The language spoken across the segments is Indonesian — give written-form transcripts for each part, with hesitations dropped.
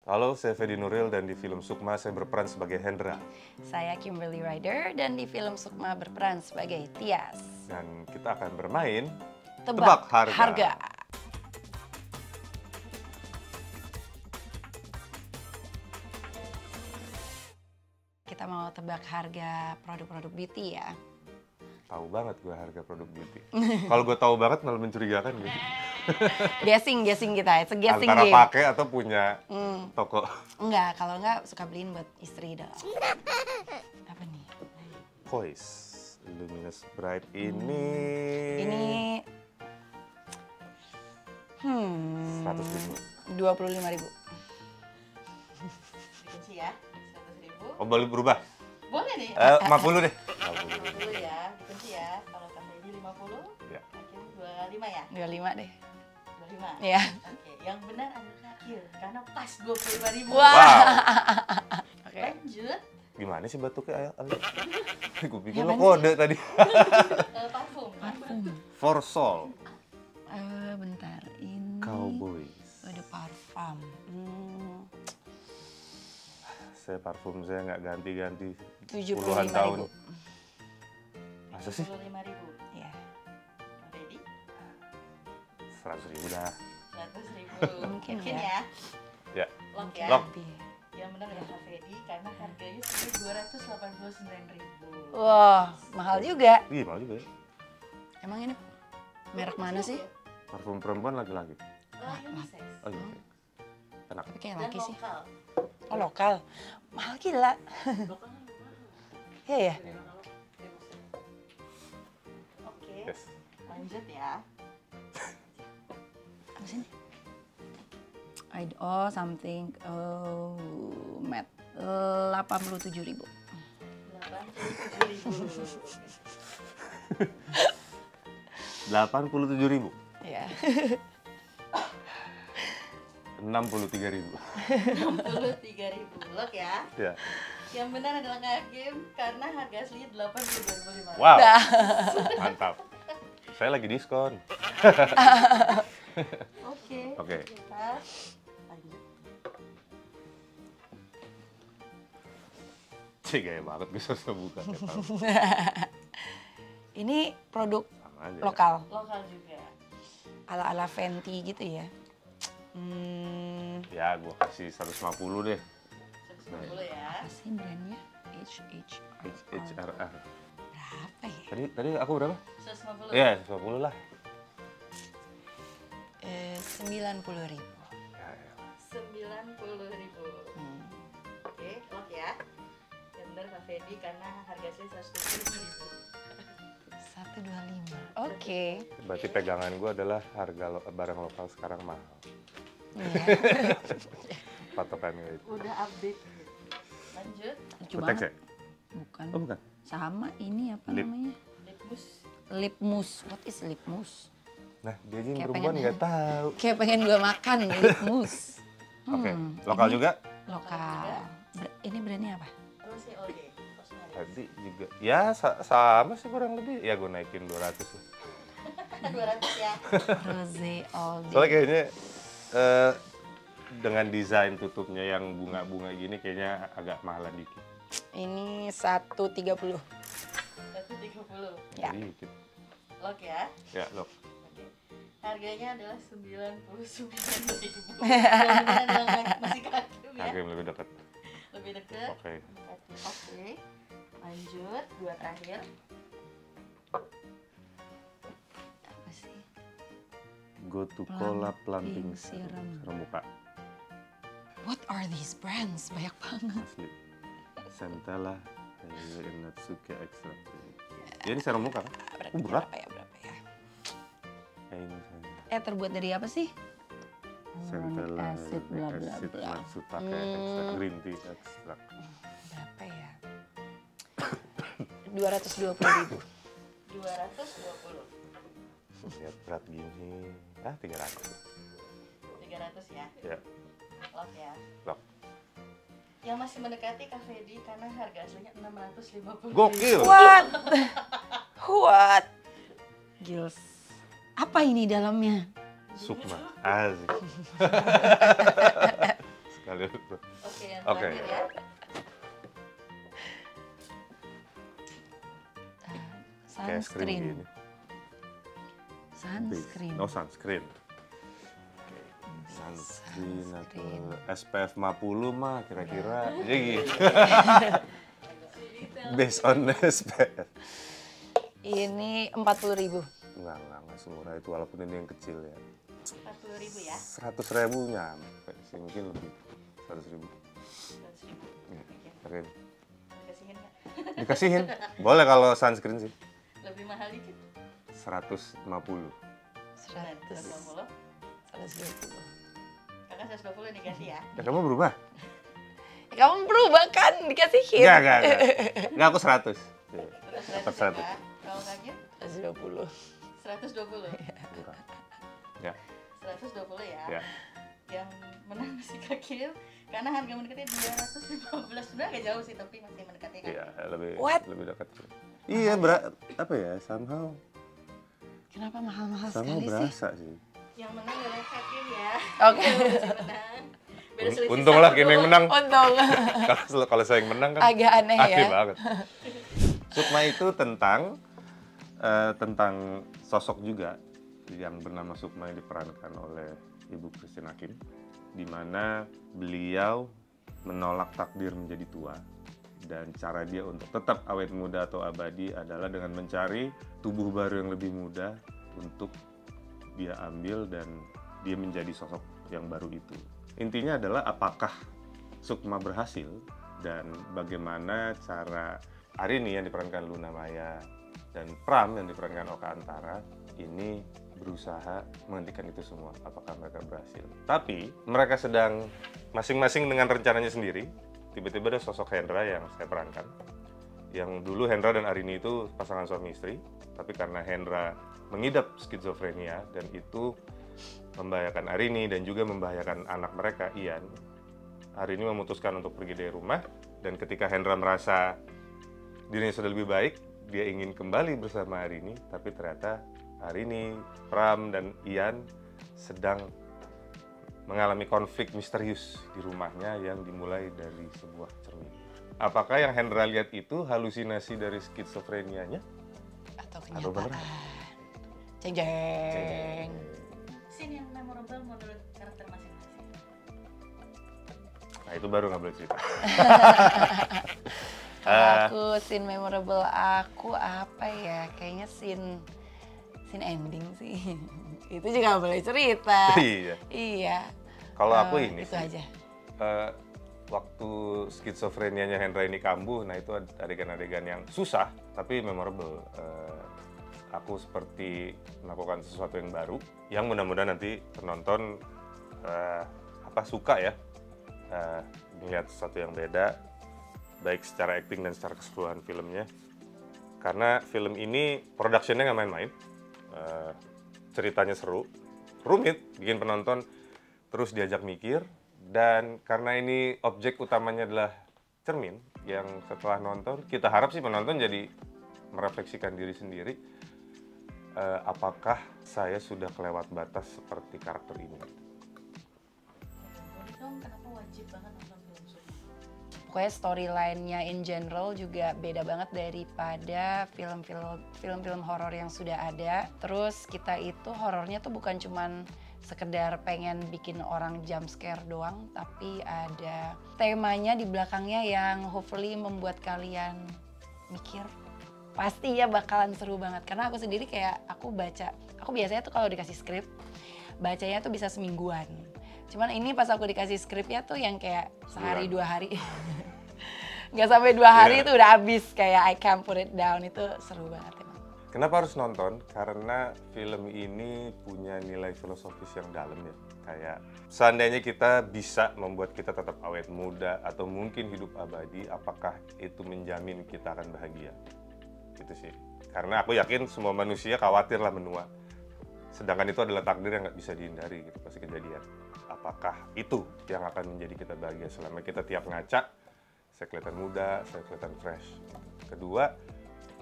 Halo, saya Fedi Nuril dan di film Sukma saya berperan sebagai Hendra. Saya Kimberly Ryder dan di film Sukma berperan sebagai Tias. Dan kita akan bermain Tebak harga. Kita mau tebak harga produk-produk beauty ya. Tahu banget gue harga produk beauty. Kalau gue tahu banget malah mencurigakan gitu. Guessing kita, it's a guessing Antara game. pakai atau punya toko. Enggak, kalau enggak suka beliin buat istri dong. Apa nih? Kois Luminous Bright ini... Ini 100.000. 25.000. Dikunci ya, 100.000. Oh, boleh berubah? Boleh nih. 50 deh. 50 ya, dikunci ya. Kalau Kak Fedi 50, Ya. Akil 25 ya? 25 deh. 25? Iya. Oke, yang benar adalah Akil, karena pas 25.000. Wah. Wow. Oke. Lanjut, Gimana sih batuknya, Ali? Gue pikir Ya, lo kode tadi. parfum. Parfum. For Soul. Bentar, ini Cowboys. ada parfum. Saya parfum saya nggak ganti-ganti 75.000. puluhan tahun. Masa sih? 25.000. Iya. Kak Fedi 100.000 dah. 100.000. Mungkin Mungkin ya. ya. Ya. Lock ya. Lock. Lebih. Yang benar adalah Kak Fedi, karena harganya sekitar 289.000. Wah, mahal juga. Ih, mahal juga ya. Emang ini merek mana sih? Parfum perempuan laki-laki. Unisex. Oh iya. Enak. Tapi kayak Dan laki sih. lokal. Oh, lokal. Mahal gila. Iya ya. Oke, Yes. lanjut ya. Apa sih ini? Something. Oh, matte. 87.000. 87.000. 87.000. Iya. 63.000. 63.000. Lock ya. Ya. Yang benar adalah Kak Kim, karena harga aslinya 82.500. Wow. Mantap. Saya lagi diskon. Oke. Oke. Kita lanjut. Cih, gaya banget gue susah buka. Kayak tahu. Ini produk Sama aja. lokal. Lokal juga. Ala-ala Fenty gitu ya. Ya, gue kasih 150 deh. 150 ya. Apa sih brandnya? HRR. Berapa ya? Tadi aku berapa? 150. Iya, 150 lah. 90.000. Ya, ya. 90.000. Oke, lock ya. Yang benar Kak Fedi, karena harga aslinya 125.000. 125. Oke. Berarti pegangan gue adalah harga barang lokal sekarang mahal. Iya. Patokannya itu. Udah update. Lanjut. Lucu Kutex banget. ya? Bukan. Oh, bukan. Sama ini apa Lip. namanya? Lipmus. Lip mousse. What is lip mousse? Nah, dia aja yang Kayak perempuan pengen- nggak tahu. Kayak pengen gue makan lip mousse. Oke, lokal ini juga? Lokal. Ini brandnya apa? Rose Ode. Cosmetics. Tadi juga. Ya, sama sih kurang lebih. Ya, gue naikin 200 lah. 200 ya. Rose All Day. Soalnya kayaknya dengan desain tutupnya yang bunga-bunga gini kayaknya agak mahalan dikit. Ini 130. 130. Ya. Dikit. Lock ya. Ya, loh. Oke. Harganya adalah 99.000. Yang benar masih Kak Kim ya. Harga yang lebih dekat. Lebih dekat. Oke. Oke. Lanjut, dua terakhir. Apa sih? Go to Cola Plumping Serum. Serum muka. What are these brands? Banyak banget. Asli. Centella Natsuke Extra. Ya, ini serum muka kan? Berapa, Berat. berapa ya? Ya, ini saya. Terbuat dari apa sih? Centella Acid, bla bla Acid bla. Matsutake Extra Green Tea Extra. Berapa ya? 220.000. 220. Lihat berat gini. 300. 300 ya. Ya, Lock ya. lock. Yang masih mendekati Kak Fedi, karena harga aslinya 650. Gokil. What? What? Gils. Apa ini dalamnya? Sukma. Asik. Kalian. Oke, yang Oke. terakhir ya. Kayak screen Sunscreen. gini. Sunscreen. Oh, sunscreen. Oke. Sunscreen atau SPF 50 mah kira-kira. Ya gitu. Based on SPF. Ini 40.000. Enggak semurah itu walaupun ini yang kecil ya. 40.000 ya. 100.000 nyampe sih, mungkin lebih. 100.000. 100.000. Oke. Dikasihin nggak? Dikasihin. Boleh kalau sunscreen sih. Lebih mahal dikit. 150. 120. 120. Kakak 120 dikasih ya. Ya, kamu berubah? Kamu berubah kan dikasihin. Enggak. Enggak, aku 100. Iya, dapat 100. Ya, kalau kakaknya 120. 120. Murah. Ya, 120 ya. ya. Yang menang si Kakil karena harga mendekatnya 215. Sebenarnya agak jauh sih tapi masih mendekati kan. Iya, lebih What? lebih dekat. Iya, apa ya? Somehow Kenapa mahal-mahal sekali sih? berasa sih. Yang menang adalah Kakil ya. Oke. Yang menang. Beda selisih Untunglah satu Kim yang doang. menang. Untung. Kalau saya yang menang kan Agak aneh ya. banget. Sukma itu tentang sosok juga yang bernama Sukma yang diperankan oleh Ibu Christine Hakim, di mana beliau menolak takdir menjadi tua dan cara dia untuk tetap awet muda atau abadi adalah dengan mencari tubuh baru yang lebih muda untuk dia ambil dan dia menjadi sosok yang baru itu. Intinya adalah apakah Sukma berhasil dan bagaimana cara Arini yang diperankan Luna Maya dan Pram yang diperankan Oka Antara ini berusaha menghentikan itu semua. Apakah mereka berhasil? Tapi mereka sedang masing-masing dengan rencananya sendiri. Tiba-tiba ada sosok Hendra yang saya perankan. Yang dulu Hendra dan Arini itu pasangan suami istri, tapi karena Hendra mengidap skizofrenia dan itu membahayakan Arini dan juga membahayakan anak mereka, Ian. Arini memutuskan untuk pergi dari rumah dan ketika Hendra merasa dirinya sudah lebih baik, dia ingin kembali bersama Arini, tapi ternyata Arini, Pram, dan Ian sedang mengalami konflik misterius di rumahnya yang dimulai dari sebuah cermin. Apakah yang Hendra lihat itu halusinasi dari skizofrenianya? Atau Atau beneran? kenyataan. Jeng-jeng. Scene yang memorable menurut karakter masing-masing. Nah, itu baru nggak boleh cerita. Kalau aku scene memorable aku apa ya? Kayaknya scene ending sih. Itu juga nggak boleh cerita. Iya. Iya. Kalau aku ini itu sih, aja. waktu skizofrenianya Hendra ini kambuh, nah itu adegan-adegan yang susah tapi memorable. Aku seperti melakukan sesuatu yang baru, yang mudah-mudahan nanti penonton suka ya melihat sesuatu yang beda, baik secara acting dan secara keseluruhan filmnya. Karena film ini production-nya nggak main-main, ceritanya seru, rumit, bikin penonton terus diajak mikir, dan karena ini objek utamanya adalah cermin, yang setelah nonton, kita harap sih penonton jadi merefleksikan diri sendiri, apakah saya sudah kelewat batas seperti karakter ini. Boleh dong, kenapa wajib banget nonton film Sukma? Pokoknya storyline-nya in general juga beda banget daripada film-film horor yang sudah ada. Terus kita itu horornya tuh bukan cuman sekedar pengen bikin orang jump scare doang, tapi ada temanya di belakangnya yang hopefully membuat kalian mikir. Pasti ya bakalan seru banget, karena aku sendiri kayak aku biasanya tuh kalau dikasih skrip, bacanya tuh bisa semingguan. Cuman ini pas aku dikasih skripnya tuh yang kayak sehari 2 hari. Nggak sampai 2 hari itu udah habis, kayak I can't put it down, itu seru banget emang. Kenapa harus nonton? Karena film ini punya nilai filosofis yang dalam ya. Kayak seandainya kita bisa membuat kita tetap awet muda atau mungkin hidup abadi, apakah itu menjamin kita akan bahagia? Gitu sih. Karena aku yakin semua manusia khawatir lah menua. Sedangkan itu adalah takdir yang nggak bisa dihindari gitu pasti kejadian. Apakah itu yang akan menjadi kita bahagia selama kita tiap ngaca, saya kelihatan muda, saya kelihatan fresh. Kedua,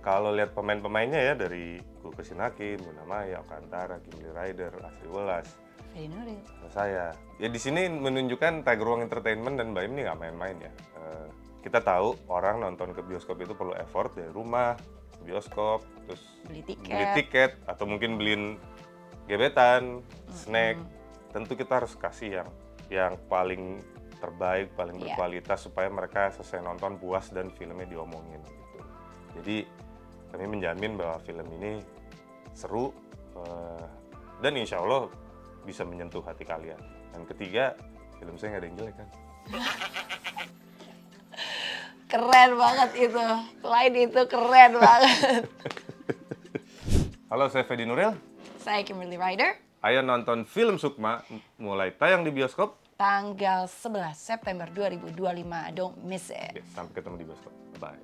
kalau lihat pemain-pemainnya ya dari Christine Hakim, Luna Maya, Oka Antara, Kimberly Rider, Asri Welas, Fedi Nuril. Saya. Ya di sini menunjukkan Tiger Wong Entertainment dan Mbak Im ini nggak main-main ya. Kita tahu orang nonton ke bioskop itu perlu effort dari rumah, ke bioskop, terus Beli beli tiket. tiket atau mungkin beliin gebetan, snack. Tentu kita harus kasih yang paling terbaik, paling Iya. berkualitas supaya mereka selesai nonton puas dan filmnya diomongin gitu. Jadi kami menjamin bahwa film ini seru dan insya Allah bisa menyentuh hati kalian. Dan ketiga, film saya nggak ada yang jelek kan? Keren banget itu. Selain itu keren banget. Halo, saya Fedi Nuril. Saya Kimberly Ryder. Ayo nonton film Sukma mulai tayang di bioskop. Tanggal 11 September 2025. Don't miss it. Oke, sampai ketemu di bioskop. Bye.